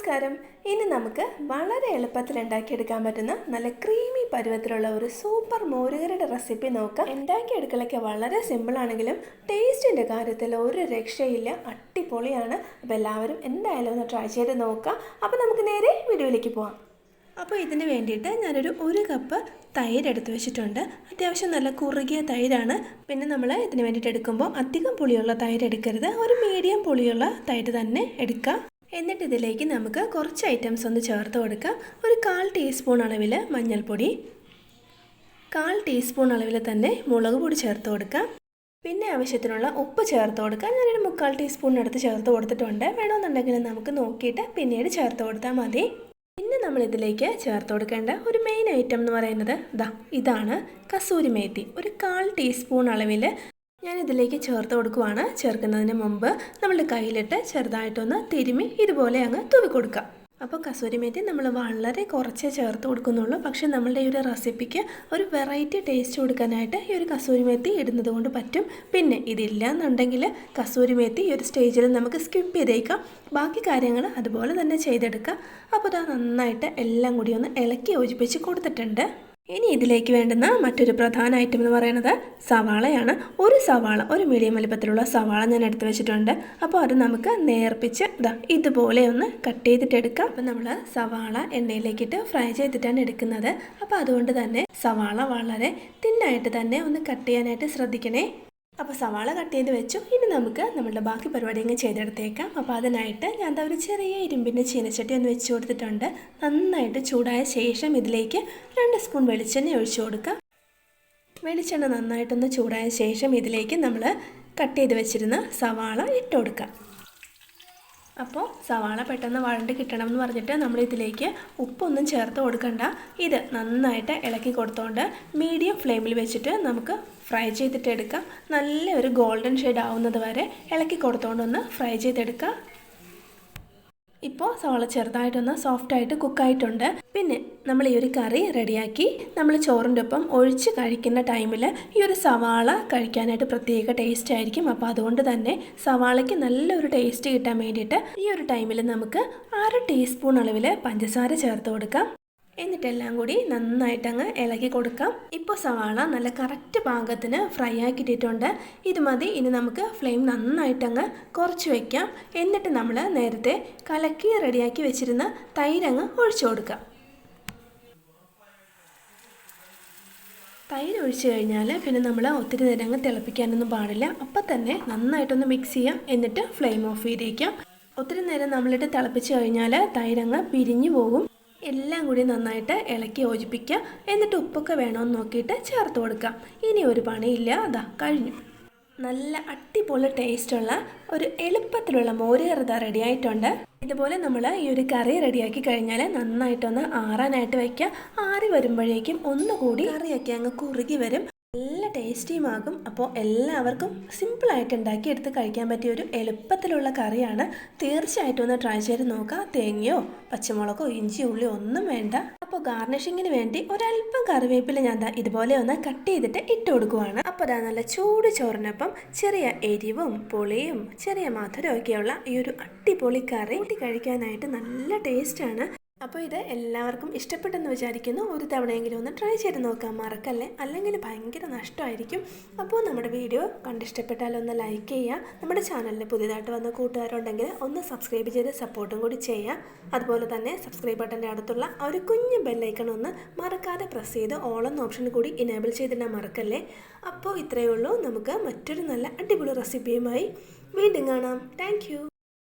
നമസ്കാരം. ഇനി നമുക്ക് വളരെ എളുപ്പത്തിൽ ഉണ്ടാക്കിയെടുക്കാൻ പറ്റുന്ന നല്ല ക്രീമി പരുവത്തിലുള്ള ഒരു സൂപ്പർ മോരുകറിയുടെ റെസിപ്പി നോക്കാം. ഉണ്ടാക്കിയെടുക്കലൊക്കെ വളരെ സിമ്പിളാണെങ്കിലും ടേസ്റ്റിൻ്റെ കാര്യത്തിൽ ഒരു രക്ഷയില്ല, അടിപൊളിയാണ്. അപ്പോൾ എല്ലാവരും എന്തായാലും ഒന്ന് ട്രൈ ചെയ്ത് നോക്കാം. അപ്പോൾ നമുക്ക് നേരെ വീഡിയോയിലേക്ക് പോകാം. അപ്പോൾ ഇതിന് വേണ്ടിയിട്ട് ഞാനൊരു കപ്പ് തൈര് എടുത്ത് വെച്ചിട്ടുണ്ട്. അത്യാവശ്യം നല്ല കുറുകിയ തൈരാണ്. പിന്നെ നമ്മൾ ഇതിന് വേണ്ടിയിട്ട് എടുക്കുമ്പോൾ അധികം പുളിയുള്ള തൈര് എടുക്കരുത്, ഒരു മീഡിയം പുളിയുള്ള തൈര് തന്നെ എടുക്കുക. എന്നിട്ട് ഇതിലേക്ക് നമുക്ക് കുറച്ച് ഐറ്റംസ് ഒന്ന് ചേർത്ത് കൊടുക്കാം. ഒരു 1/4 ടീസ്പൂൺ അളവിൽ മഞ്ഞൾപ്പൊടി, 1/4 ടീസ്പൂൺ അളവിൽ തന്നെ മുളക് പൊടി ചേർത്ത് കൊടുക്കാം. പിന്നെ ആവശ്യത്തിനുള്ള ഉപ്പ് ചേർത്ത് കൊടുക്കാം. ഞാനൊരു 3/4 ടീസ്പൂണിനടുത്ത് ചേർത്ത് കൊടുത്തിട്ടുണ്ട്. വേണമെന്നുണ്ടെങ്കിൽ നമുക്ക് നോക്കിയിട്ട് പിന്നീട് ചേർത്ത് കൊടുത്താൽ മതി. പിന്നെ നമ്മൾ ഇതിലേക്ക് ചേർത്ത് കൊടുക്കേണ്ട ഒരു മെയിൻ ഐറ്റം എന്ന് പറയുന്നത് ഇതാണ് കസൂരി മേത്തി. ഒരു 1/4 ടീസ്പൂൺ അളവിൽ ഞാനിതിലേക്ക് ചേർത്ത് കൊടുക്കുവാണ്. ചേർക്കുന്നതിന് മുമ്പ് നമ്മൾ കയ്യിലിട്ട് ചെറുതായിട്ടൊന്ന് തിരുമ്മി ഇതുപോലെ അങ്ങ് തൂവി കൊടുക്കാം. അപ്പോൾ കസൂരി മേത്തി നമ്മൾ വളരെ കുറച്ചേ ചേർത്ത് കൊടുക്കുന്നുള്ളൂ. പക്ഷേ നമ്മളുടെ ഈ ഒരു റെസിപ്പിക്ക് ഒരു വെറൈറ്റി ടേസ്റ്റ് കൊടുക്കാനായിട്ട് ഈ ഒരു കസൂരി മേത്തി ഇടുന്നത് കൊണ്ട് പറ്റും. പിന്നെ ഇതില്ല എന്നുണ്ടെങ്കിൽ കസൂരി മേത്തി ഈ ഒരു സ്റ്റേജിൽ നമുക്ക് സ്കിപ്പ് ചെയ്തേക്കാം. ബാക്കി കാര്യങ്ങൾ അതുപോലെ തന്നെ ചെയ്തെടുക്കാം. അപ്പോൾ അത് നന്നായിട്ട് എല്ലാം കൂടി ഒന്ന് ഇളക്കി യോജിപ്പിച്ച് കൊടുത്തിട്ടുണ്ട്. ഇനി ഇതിലേക്ക് വേണ്ടുന്ന മറ്റൊരു പ്രധാന ഐറ്റം എന്ന് പറയുന്നത് സവാളയാണ്. ഒരു സവാള, ഒരു മീഡിയം വലിപ്പത്തിലുള്ള സവാള ഞാൻ എടുത്ത് വെച്ചിട്ടുണ്ട്. അപ്പോൾ അത് നമുക്ക് നേർപ്പിച്ച് ഇതുപോലെ ഒന്ന് കട്ട് ചെയ്തിട്ടെടുക്കാം. അപ്പോൾ നമ്മൾ സവാള എണ്ണയിലേക്കിട്ട് ഫ്രൈ ചെയ്തിട്ടാണ് എടുക്കുന്നത്. അപ്പോൾ അതുകൊണ്ട് തന്നെ സവാള വളരെ തിന്നായിട്ട് തന്നെ ഒന്ന് കട്ട് ചെയ്യാനായിട്ട് ശ്രദ്ധിക്കണേ. അപ്പോൾ സവാള കട്ട് ചെയ്ത് വെച്ചു. ഇനി നമുക്ക് നമ്മളുടെ ബാക്കി പരിപാടി അങ്ങ് ചെയ്തെടുത്തേക്കാം. അപ്പോൾ അതിനായിട്ട് ഞാൻ ഒരു ചെറിയ ഇരുമ്പിൻ്റെ ചീനച്ചട്ടി ഒന്ന് വെച്ച് കൊടുത്തിട്ടുണ്ട്. നന്നായിട്ട് ചൂടായ ശേഷം ഇതിലേക്ക് 2 സ്പൂൺ വെളിച്ചെണ്ണ ഒഴിച്ചു കൊടുക്കാം. വെളിച്ചെണ്ണ നന്നായിട്ടൊന്ന് ചൂടായ ശേഷം ഇതിലേക്ക് നമ്മൾ കട്ട് ചെയ്ത് വെച്ചിരുന്ന സവാള ഇട്ട് കൊടുക്കാം. അപ്പോൾ സവാള പെട്ടെന്ന് വഴണ്ട് കിട്ടണം എന്ന് പറഞ്ഞിട്ട് നമ്മൾ ഇതിലേക്ക് ഉപ്പൊന്നും ചേർത്ത് കൊടുക്കണ്ട. ഇത് നന്നായിട്ട് ഇളക്കി കൊടുത്തുകൊണ്ട് മീഡിയം ഫ്ലെയിമിൽ വെച്ചിട്ട് നമുക്ക് ഫ്രൈ ചെയ്തിട്ട് എടുക്കാം. നല്ലൊരു ഗോൾഡൻ ഷെയ്ഡ് ആവുന്നത് വരെ ഇളക്കി കൊടുത്തുകൊണ്ടൊന്ന് ഫ്രൈ ചെയ്തെടുക്കാം. ഇപ്പോൾ സവാള ചെറുതായിട്ടൊന്ന് സോഫ്റ്റായിട്ട് കുക്കായിട്ടുണ്ട്. പിന്നെ നമ്മൾ ഈ ഒരു കറി റെഡിയാക്കി നമ്മൾ ചോറിൻ്റെ ഒപ്പം ഒഴിച്ച് കഴിക്കുന്ന ടൈമിൽ ഈ ഒരു സവാള കഴിക്കാനായിട്ട് പ്രത്യേക ടേസ്റ്റ് ആയിരിക്കും. അപ്പോൾ അതുകൊണ്ട് തന്നെ സവാളയ്ക്ക് നല്ലൊരു ടേസ്റ്റ് കിട്ടാൻ വേണ്ടിയിട്ട് ഈ ഒരു ടൈമിൽ നമുക്ക് 1/2 ടീസ്പൂൺ അളവിൽ പഞ്ചസാര ചേർത്ത് കൊടുക്കാം. എന്നിട്ടെല്ലാം കൂടി നന്നായിട്ടങ്ങ് ഇളക്കി കൊടുക്കാം. ഇപ്പോൾ സവാള നല്ല കറക്റ്റ് പാകത്തിന് ഫ്രൈ ആക്കിയിട്ടുണ്ട്. ഇത് മതി. ഇനി നമുക്ക് ഫ്ലെയിം നന്നായിട്ടങ്ങ് കുറച്ച് വയ്ക്കാം. എന്നിട്ട് നമ്മൾ നേരത്തെ കലക്കി റെഡിയാക്കി വെച്ചിരുന്ന തൈരങ്ങ് ഒഴിച്ചു കൊടുക്കാം. തൈര് ഒഴിച്ച് കഴിഞ്ഞാൽ പിന്നെ നമ്മൾ ഒത്തിരി നേരം അങ്ങ് തിളപ്പിക്കാനൊന്നും പാടില്ല. അപ്പം തന്നെ നന്നായിട്ടൊന്ന് മിക്സ് ചെയ്യാം. എന്നിട്ട് ഫ്ലെയിം ഓഫ് ചെയ്തേക്കാം. ഒത്തിരി നേരം നമ്മളിട്ട് തിളപ്പിച്ച് കഴിഞ്ഞാൽ തൈരങ്ങ് പിരിഞ്ഞു പോകും. എല്ലാം കൂടി നന്നായിട്ട് ഇളക്കി യോജിപ്പിക്കുക. എന്നിട്ട് ഉപ്പൊക്കെ വേണമെന്ന് നോക്കിയിട്ട് ചേർത്ത് കൊടുക്കാം. ഇനി ഒരു പണിയില്ല, കഴിഞ്ഞു. നല്ല അടിപൊളി ടേസ്റ്റുള്ള ഒരു എളുപ്പത്തിലുള്ള മോരുകറി റെഡി ആയിട്ടുണ്ട്. ഇതുപോലെ നമ്മൾ ഈ ഒരു കറി റെഡിയാക്കി കഴിഞ്ഞാൽ നന്നായിട്ടൊന്ന് ആറാനായിട്ട് വയ്ക്കുക. ആറി വരുമ്പോഴേക്കും ഒന്നുകൂടി കറിയൊക്കെ അങ്ങ് കുറുകി വരും. നല്ല ടേസ്റ്റിയുമാകും. അപ്പോൾ എല്ലാവർക്കും സിമ്പിളായിട്ട് ഉണ്ടാക്കി എടുത്ത് കഴിക്കാൻ പറ്റിയ ഒരു എളുപ്പത്തിലുള്ള കറിയാണ്. തീർച്ചയായിട്ടും ഒന്ന് ട്രൈ ചെയ്ത് നോക്കുക. തേങ്ങയോ പച്ചമുളകോ ഇഞ്ചി ഉള്ളിയോ ഒന്നും വേണ്ട. അപ്പോൾ ഗാർണിഷിങ്ങിന് വേണ്ടി ഒരല്പം കറിവേപ്പില ഞാൻ ഇതുപോലെ ഒന്ന് കട്ട് ചെയ്തിട്ട് ഇട്ട് കൊടുക്കുവാണ്. അപ്പോൾ നല്ല ചൂട് ചോറിനൊപ്പം ചെറിയ എരിവും പുളിയും ചെറിയ മധുരവും ഒക്കെയുള്ള ഈ ഒരു അടിപൊളി കറി കൂട്ടി കഴിക്കാനായിട്ട് നല്ല ടേസ്റ്റാണ്. അപ്പോൾ ഇത് എല്ലാവർക്കും ഇഷ്ടപ്പെട്ടെന്ന് വിചാരിക്കുന്നു. ഒരു തവണയെങ്കിലും ഒന്ന് ട്രൈ ചെയ്ത് നോക്കാൻ മറക്കല്ലേ, അല്ലെങ്കിൽ ഭയങ്കര നഷ്ടമായിരിക്കും. അപ്പോൾ നമ്മുടെ വീഡിയോ കണ്ടിഷ്ടപ്പെട്ടാൽ ഒന്ന് ലൈക്ക് ചെയ്യുക. നമ്മുടെ ചാനലിൽ പുതിയതായിട്ട് വന്ന കൂട്ടുകാരുണ്ടെങ്കിൽ ഒന്ന് സബ്സ്ക്രൈബ് ചെയ്ത് സപ്പോർട്ടും കൂടി ചെയ്യുക. അതുപോലെ തന്നെ സബ്സ്ക്രൈബ് ബട്ടൻ്റെ അടുത്തുള്ള ഒരു കുഞ്ഞു ബെല്ലൈക്കൺ ഒന്ന് മറക്കാതെ പ്രസ് ചെയ്ത് ഓൾ എന്ന ഓപ്ഷൻ കൂടി ഇനേബിൾ ചെയ്തിടാൻ മറക്കല്ലേ. അപ്പോൾ ഇത്രയേ ഉള്ളൂ. നമുക്ക് മറ്റൊരു നല്ല അടിപൊളി റെസിപ്പിയുമായി വീണ്ടും കാണാം. താങ്ക്